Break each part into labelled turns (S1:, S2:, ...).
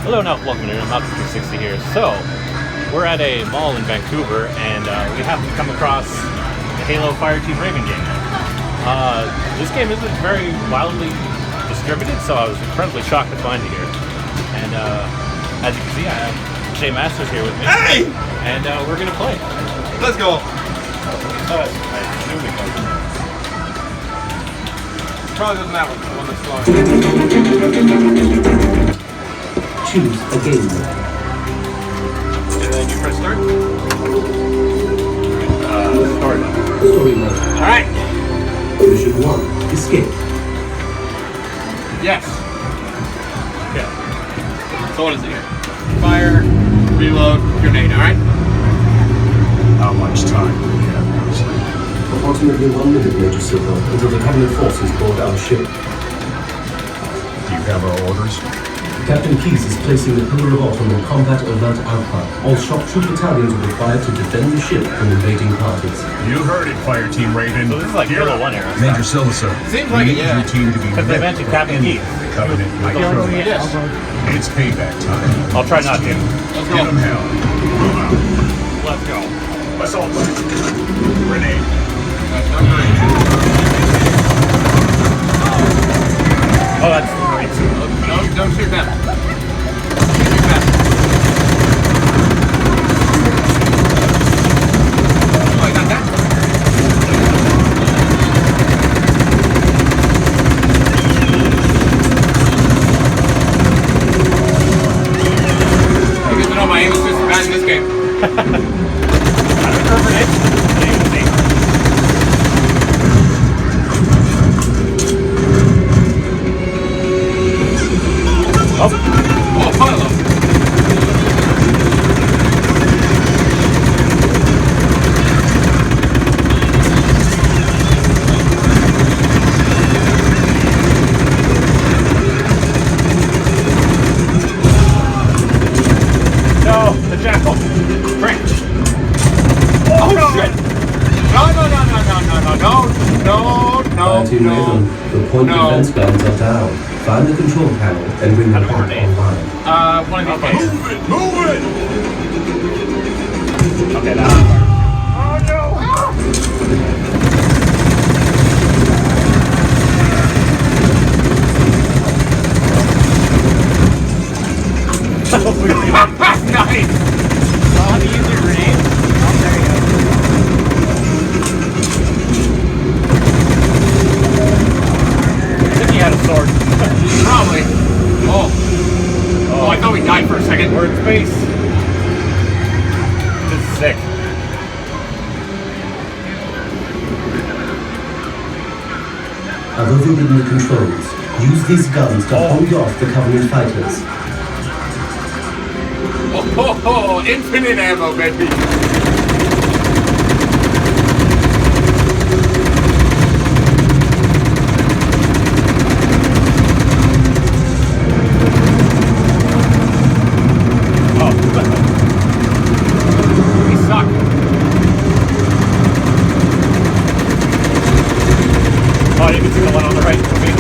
S1: Hello and welcome to Mountain 360 here. So, we're at a mall in Vancouver and we happen to come across the Halo Fireteam Raven game. This game isn't very wildly distributed, so I was incredibly shocked to find it here. And as you can see, I have Jay Masters here with me.
S2: Hey!
S1: And we're going to play.
S2: Let's go.
S1: I assume it goes.
S2: Probably doesn't have one that's long.
S3: Choose a game.
S2: And then you press start?
S1: Story mode.
S3: Story mode.
S2: Alright.
S3: Mission 1. Escape.
S2: Yes.
S1: Yeah.
S2: So what is it here? Fire, reload, grenade, alright?
S4: How much time do we have, Mosley?
S3: Approximately 1 minute, Major Silver, until the Covenant forces board our ship.
S4: Do you have our orders?
S3: Captain Keyes is placing the Pillar of Autumn on Combat Alert Alpha. All shock troop battalions are required to defend the ship from invading parties.
S4: You heard it, Fire Team Raven.
S1: So this is like Halo 1 era.
S4: Major Silver, sir.
S2: Seems like
S4: we
S2: it,
S4: need
S2: yeah.
S4: your team to be
S1: Because they mentioned Captain Keyes.
S4: Covenant micro.
S2: Yes.
S4: It's payback time.
S1: I'll try not to.
S2: Let's
S4: Get
S2: go.
S4: him hell. Move out.
S1: Let's go.
S4: Assault rifle. Grenade.
S1: Oh, that's great.
S2: No, don't shoot that. Oh, I got that. You get to know my aim is just as bad in this game.
S1: I don't remember it. Oh,
S2: Hello.
S1: no, the jackal.
S2: French. Oh, no. Shit. No.
S3: Fireteam Raven, the point defense guns are down. Find the control panel and bring them back online.
S2: One of these
S1: Okay.
S2: guys.
S4: Move it!
S1: Okay, that's hard. Oh no!
S2: Nice.
S1: How do you use your grenade? Oh, there you go. I think he had a sword.
S2: Probably. Oh, I thought we died for a second.
S1: We're in space. This is sick.
S3: I've overridden the controls. Use these guns to hold off the Covenant fighters.
S2: Oh, infinite ammo, baby. We suck.
S1: Oh, you can see the one on the right for me.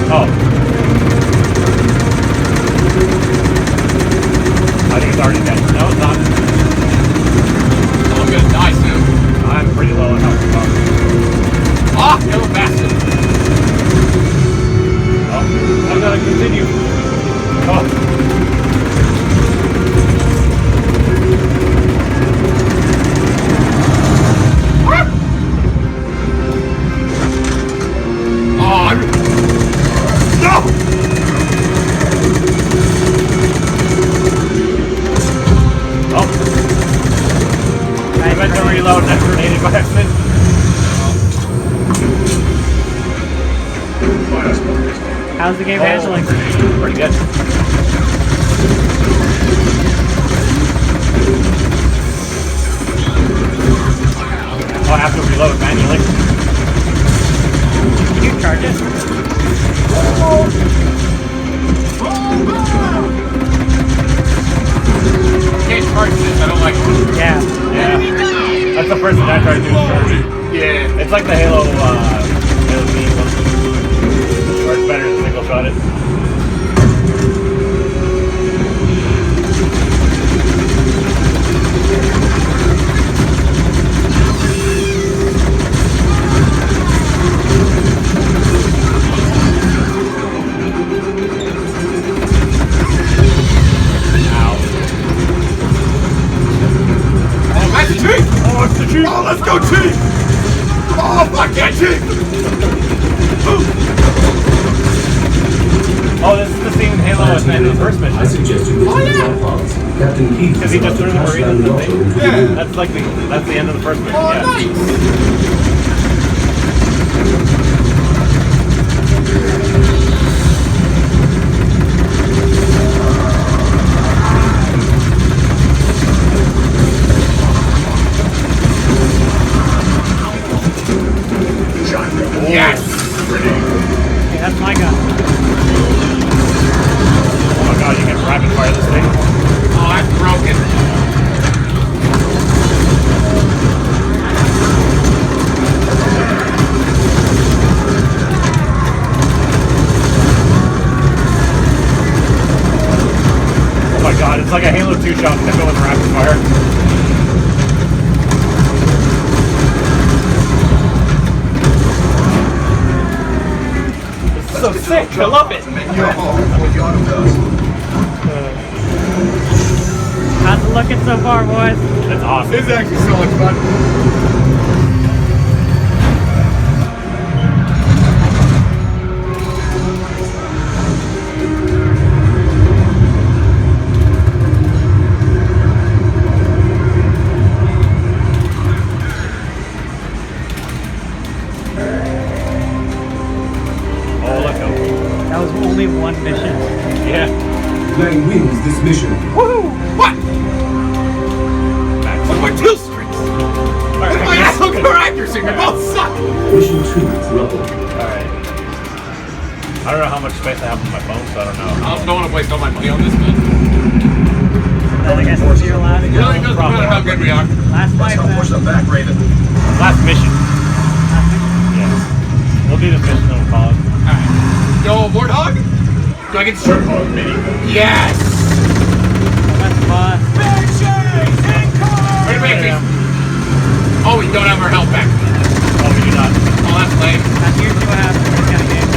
S1: Oh. I think it's already dead. No, it's not.
S2: I'm gonna die soon.
S1: I'm pretty low on health.
S2: Ah, yellow bastard.
S1: Oh, I'm gonna continue. Oh.
S2: Oh, no!
S1: Oh. I meant to reload that grenade by accident.
S5: How's the game handling?
S1: Pretty good. Oh, I have to reload manually.
S5: Can you charge it?
S2: Can't charge this, I don't like it.
S5: Yeah.
S1: Yeah. That's the first thing I tried to do is charge it.
S2: Yeah.
S1: It's like the Halo Beam one. Where it's better to single shot it.
S2: Oh, let's go, Chief! Oh, fuck yeah, Chief!
S1: Oh, this is the scene in Halo at the end of the first mission.
S3: I suggest you visit the paths. Captain Keith
S1: Because he just threw the Marines in the thing.
S2: Yeah.
S1: That's the end of the first mission.
S2: Oh,
S1: Yeah.
S2: nice! Yes!
S5: Hey, that's my gun.
S1: Oh my god, you can rapid fire this thing.
S2: Oh, that's broken.
S1: Oh my god, it's like a Halo 2 shot to go with rapid fire. This is so sick, I love it.
S5: How's it looking so far, boys?
S1: That's awesome.
S2: This is actually so much fun.
S1: Oh, look out.
S5: That was only one mission.
S1: Yeah.
S3: Lang wins this mission.
S2: Woohoo! What? Look at my kill streaks! Look at my asshole accuracy, we both suck!
S3: Mission 2, Rubble.
S1: Alright. I don't know how much space I have on my phone, so I don't know.
S2: I also don't want to waste all my money on this, man.
S5: I guess it's your last
S2: It really doesn't matter how good we are.
S5: last fight.
S4: them back, Raven.
S1: Last mission. Yes. We'll do this mission and we'll call it.
S2: Alright. Yo, Warthog? Do I get to shoot? Yes!
S5: That's fun.
S2: Wait a minute, oh, we don't have our health back.
S1: Oh, we do not.
S2: Oh, that's lame.
S5: That's usually what happens in this kind of game.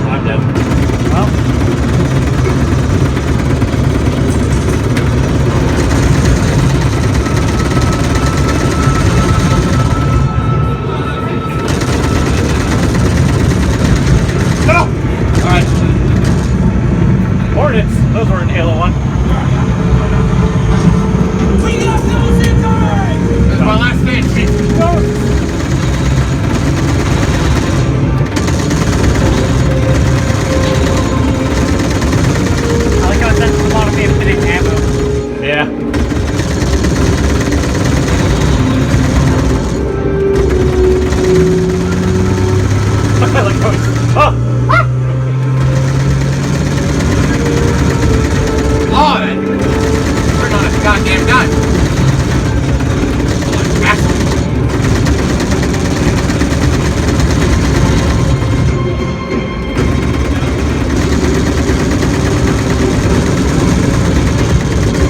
S1: I'm dead.
S5: Well,
S2: No! Alright.
S1: Hornets! Those were in Halo 1.
S2: This is my last stand, Chief.
S5: I like how it says a lot of infinite ammo.
S1: Yeah. I like how he's... Oh!
S2: Oh, then. Turn on a goddamn gun. Oh, asshole.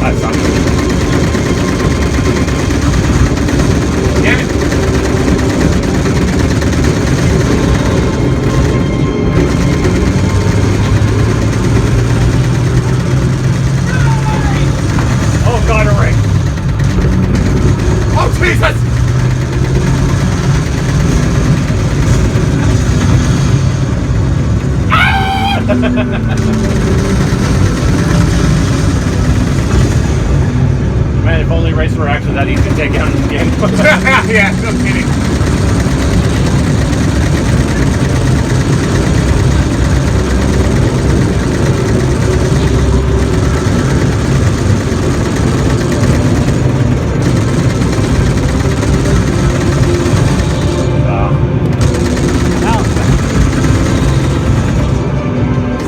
S1: That sucks.
S2: Damn it.
S1: Oh god, a ring!
S2: Oh, Jesus! Ah!
S1: if only races were actually that easy to take down in the game.
S2: Yeah, no kidding.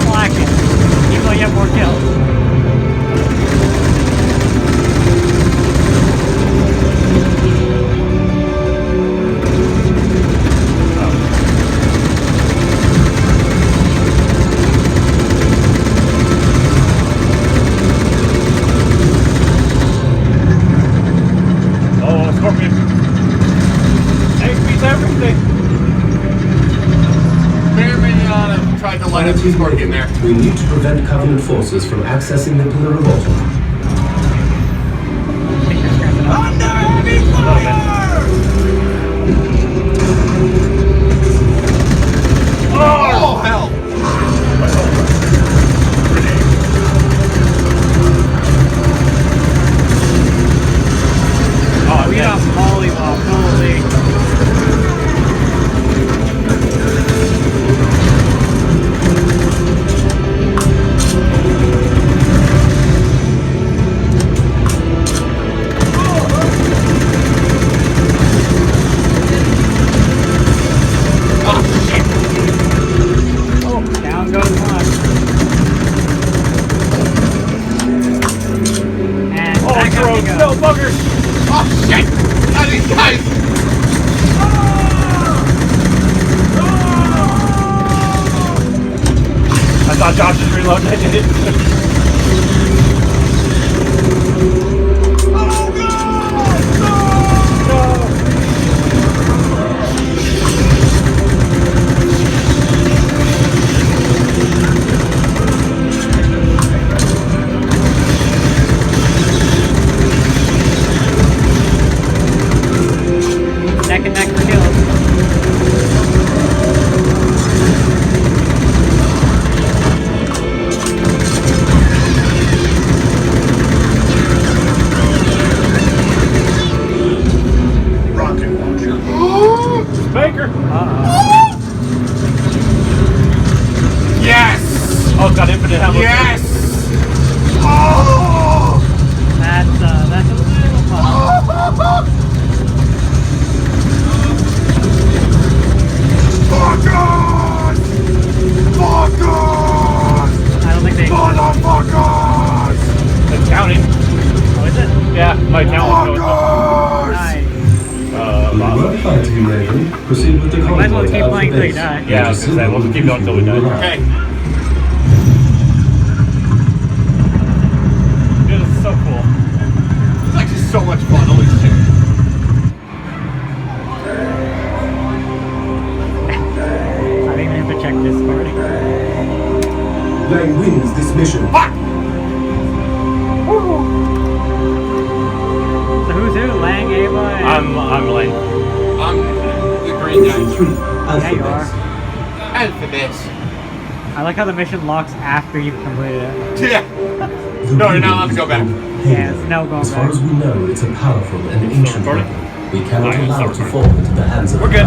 S5: Slacking. Even though you have more kills.
S1: Oh, Scorpion. XP's everything.
S2: Marion tried to light up the Scorpion there.
S3: We need to prevent Covenant forces from accessing the Pillar of Autumn.
S4: Under heavy fire!
S2: Oh, hell!
S1: Oh,
S5: We got
S1: yeah.
S5: Mollywop, holy. Oh, down goes one. And
S1: Oh,
S5: back up
S1: throw.
S5: you go.
S1: No, buggers.
S2: Oh, shit! Not these guys!
S1: I thought Josh was reloading. I did.
S4: Oh God!
S5: Neck and neck for kills.
S4: Rocket launcher.
S1: Baker.
S2: Yes!
S1: Oh, it's got infinite ammo.
S2: Yes!
S5: That's a little fun.
S4: Fuckers! Fuckers!
S5: I don't think they.
S4: Motherfuckers!
S1: It's counting.
S5: Oh, is it?
S1: Yeah, my count was going
S4: Fuckers!
S5: Nice.
S3: We were fighting, Raven. Proceed with the convoy
S5: Might as well keep
S3: out of
S5: playing
S3: the
S5: till you
S3: base.
S5: die.
S1: Yeah, I was gonna say, we'll just keep going till we die.
S2: Okay.
S1: This is so cool.
S2: It's actually so much fun. Holy shit.
S5: I didn't even have to check this already.
S3: Lang wins this mission.
S2: Fuck!
S5: So who's who? Lang, Ava, and...
S1: I'm Lane.
S2: I'm the green
S3: Mission
S2: guy.
S3: 3,
S5: Yeah,
S3: Alpha
S5: you are.
S3: Base.
S2: And for this.
S5: I like how the mission locks after you've completed it.
S2: Yeah.
S3: The
S2: No, you're not allowed to
S3: readings
S2: go back.
S3: of
S5: Yeah,
S3: Halo.
S5: it's no going
S3: As far
S5: back.
S3: as we know, it's a powerful and ancient
S1: recording?
S3: weapon. We cannot
S1: Alright,
S3: allow it
S1: stop
S3: to
S1: recording.
S3: fall into the hands of
S1: We're good.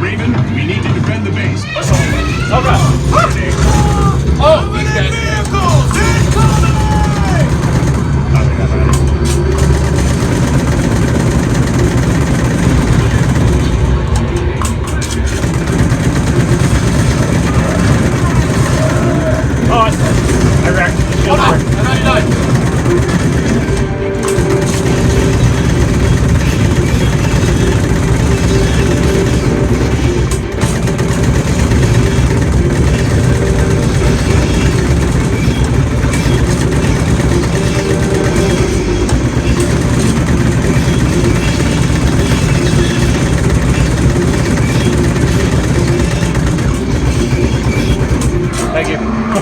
S4: Raven, we need to defend the base. Assault.
S1: Oh god.
S2: Oh, he's dead.
S4: Vehicles incoming!
S1: Oh, I wrecked.
S2: Hold on. I'm not done.
S1: Thank you.
S5: Wow,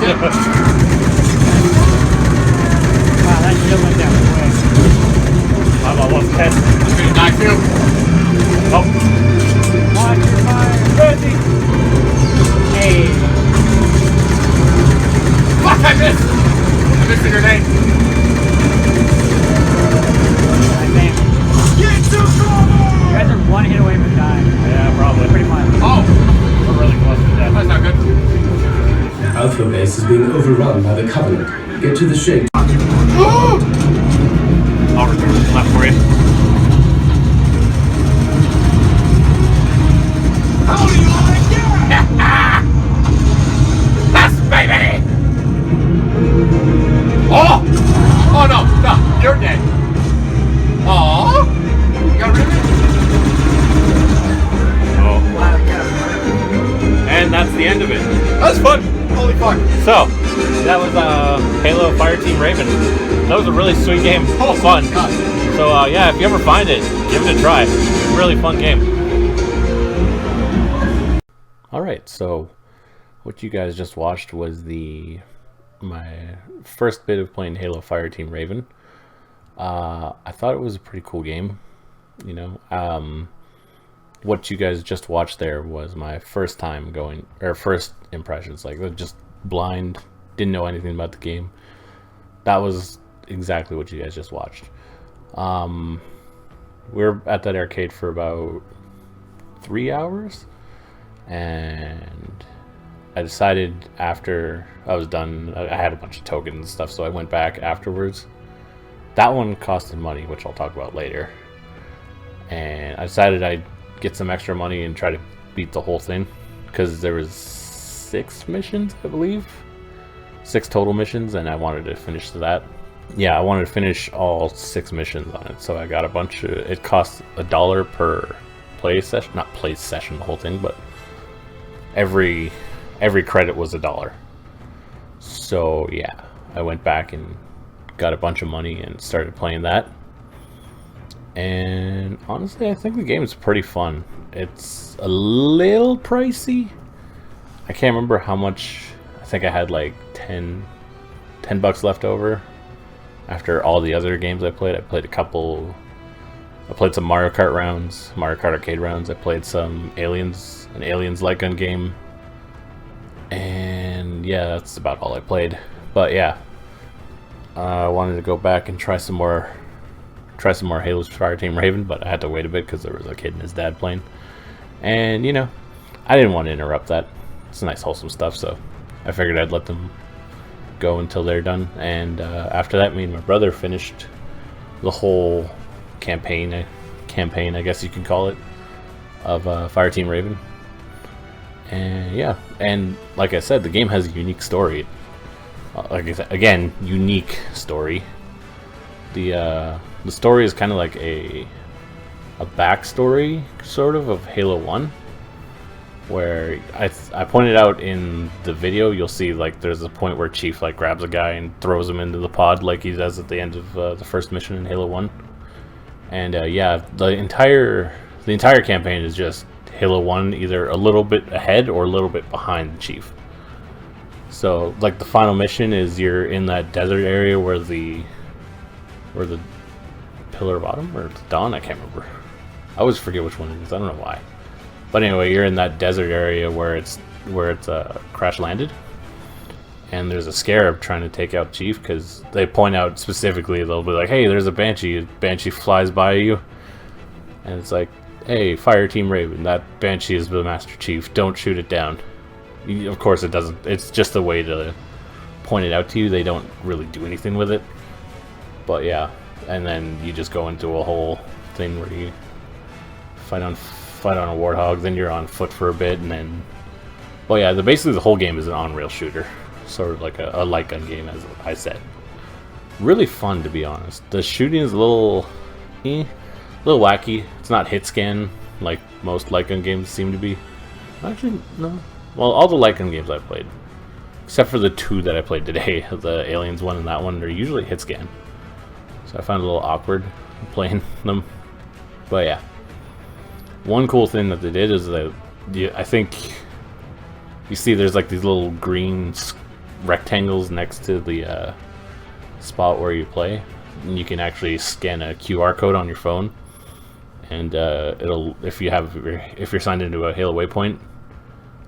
S5: that still went down quick.
S1: I'm almost 10.
S2: I'm gonna die too.
S1: Oh,
S5: Watch your fire.
S1: Randy.
S5: Hey.
S3: Alpha base is being overrun by the Covenant. Get to the ship.
S1: I'll return left for you.
S2: How do you like that? Yes, baby! Oh! Oh no, no, you're dead. Oh! You got rid of it?
S1: Oh. And that's the end of it.
S2: That's fun! Holy fuck.
S1: So, that was Halo Fireteam Raven. That was a really sweet game.
S2: Oh,
S1: Fun.
S2: God.
S1: So, yeah, if you ever find it, give it a try. Really fun game. Alright, so what you guys just watched was my first bit of playing Halo Fireteam Raven. I thought it was a pretty cool game. You know, what you guys just watched there was my first time going, or first impressions, like just blind, didn't know anything about the game. That was exactly what you guys just watched. We were at that arcade for about 3 hours, and I decided after I was done, I had a bunch of tokens and stuff, so I went back afterwards. That one costed money, which I'll talk about later, and I decided I'd get some extra money and try to beat the whole thing, because there was 6 missions, I believe, 6 total missions, and I wanted to finish that. Yeah, I wanted to finish all 6 missions on it, so I got a bunch of, it cost $1 per play session, not play session the whole thing, but every credit was $1. So yeah, I went back and got a bunch of money and started playing that. And honestly, I think the game is pretty fun. It's a little pricey. I can't remember how much. I think I had like 10 bucks left over after all the other games I played. I played some Mario Kart rounds, Mario Kart arcade rounds. I played some an Aliens light gun game. And yeah, that's about all I played. But yeah, I wanted to go back and try some more Halo Fireteam Raven, but I had to wait a bit because there was a kid and his dad playing. And, you know, I didn't want to interrupt that. It's nice, wholesome stuff, so I figured I'd let them go until they're done. And after that, me and my brother finished the whole campaign, I guess you can call it, of Fireteam Raven. And yeah, and like I said, the game has a unique story. Like I said, again, unique story. The story is kind of like a backstory, sort of Halo 1, where I pointed out in the video. You'll see like there's a point where Chief like grabs a guy and throws him into the pod, like he does at the end of the first mission in Halo 1. And yeah, the entire campaign is just Halo 1, either a little bit ahead or a little bit behind Chief. So like the final mission is you're in that desert area where the Pillar of Autumn or Dawn, I can't remember. I always forget which one it is. I don't know why. But anyway, you're in that desert area where it's crash landed, and there's a scarab trying to take out Chief, because they point out specifically, they'll be like, hey, there's a Banshee. A Banshee flies by you, and it's like, hey, Fireteam Raven, that Banshee is the Master Chief. Don't shoot it down. Of course it doesn't. It's just a way to point it out to you. They don't really do anything with it. But yeah, and then you just go into a whole thing where you fight on a warthog, then you're on foot for a bit, and then, well yeah, basically the whole game is an on-rail shooter, sort of like a light gun game, as I said. Really fun, to be honest. The shooting is a little wacky. It's not hit scan like most light gun games seem to be. Actually, no. Well, all the light gun games I've played, except for the 2 that I played today, the Aliens one and that one, they're usually hit scan. So I found it a little awkward playing them. But yeah. One cool thing that they did is that I think you see there's like these little green rectangles next to the spot where you play. And you can actually scan a QR code on your phone. And it'll, if you're signed into a Halo Waypoint,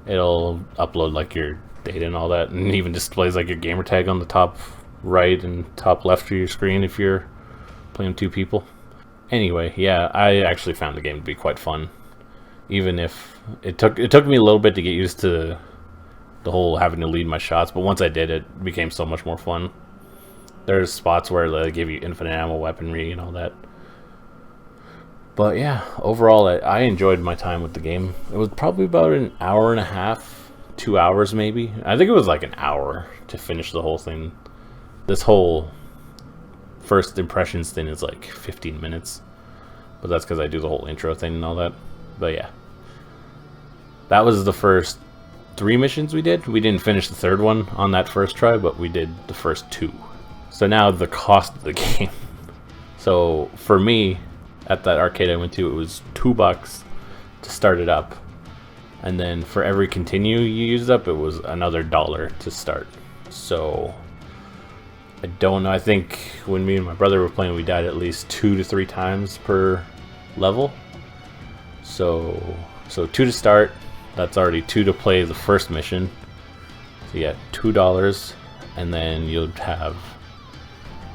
S1: it'll upload like your data and all that, and it even displays like your gamer tag on the top right and top left of your screen if you're playing 2 people. Anyway, yeah, I actually found the game to be quite fun, even if it took me a little bit to get used to the whole having to lead my shots, but once I did, it became so much more fun. There's spots where they give you infinite ammo weaponry and all that. But yeah, overall, I enjoyed my time with the game. It was probably about an hour and a half, 2 hours maybe. I think it was like an hour to finish the whole thing. This whole first impressions thing is like 15 minutes. But that's because I do the whole intro thing and all that. But yeah. That was the first 3 missions we did. We didn't finish the third one on that first try, but we did the first 2. So now the cost of the game. So for me, at that arcade I went to, it was $2 to start it up. And then for every continue you used up, it was another $1 to start. So I don't know. I think when me and my brother were playing, we died at least 2 to 3 times per level. So 2 to start. That's already 2 to play the first mission. So you get $2, and then you'll have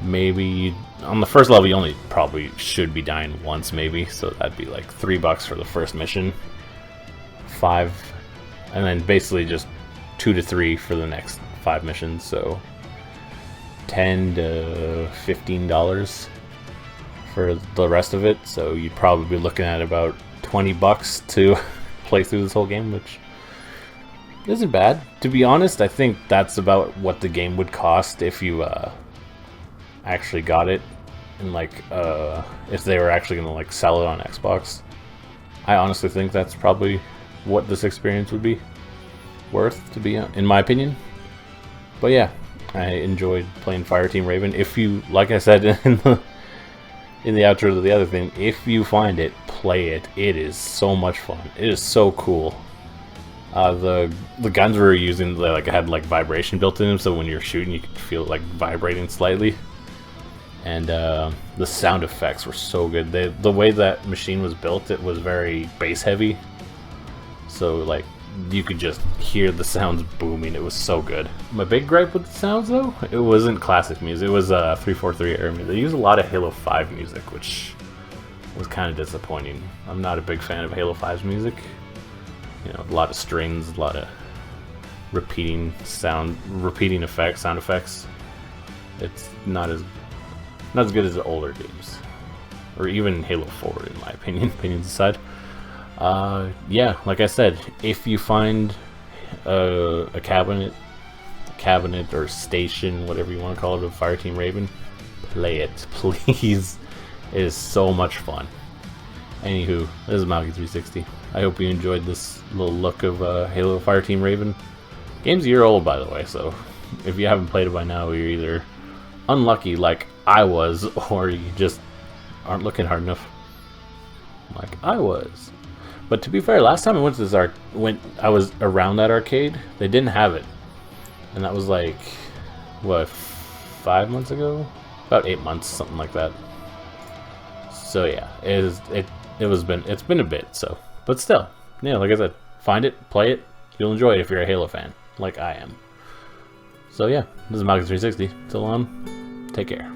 S1: maybe on the first level you only probably should be dying once maybe, so that'd be like $3 for the first mission, 5, and then basically just 2 to 3 for the next 5 missions, so $10 to $15 for the rest of it. So you'd probably be looking at about $20 to play through this whole game, which isn't bad. To be honest, I think that's about what the game would cost if you actually got it, and like if they were actually gonna like sell it on Xbox. I honestly think that's probably what this experience would be worth, to be in my opinion. But yeah, I enjoyed playing Fireteam Raven. If you, like I said in the outro to the other thing, if you find it, play it. It is so much fun. It is so cool. The guns we were using, they like had like vibration built in them, so when you're shooting, you could feel it like vibrating slightly. And the sound effects were so good. The way that machine was built, it was very bass heavy. So like you could just hear the sounds booming. It was so good. My big gripe with the sounds though, it wasn't classic music. It was 343 era music. They use a lot of Halo 5 music, which was kind of disappointing. I'm not a big fan of Halo 5's music. You know, a lot of strings, a lot of repeating sound effects. It's not as good as the older games, or even Halo 4 in my opinion. Opinions aside, yeah, like I said, if you find a cabinet or station, whatever you want to call it, of Fireteam Raven, play it, please. It is so much fun. Anywho, this is Malky360. I hope you enjoyed this little look of Halo Fireteam Raven. Game's a year old, by the way, so if you haven't played it by now, you're either unlucky like I was, or you just aren't looking hard enough like I was. But to be fair, last time I went to this I was around that arcade, they didn't have it. And that was like, what, 5 months ago? About 8 months, something like that. So yeah, it's been a bit, so, but still, yeah, like I said, find it, play it, you'll enjoy it if you're a Halo fan, like I am. So yeah, this is Malky360. Till on, take care.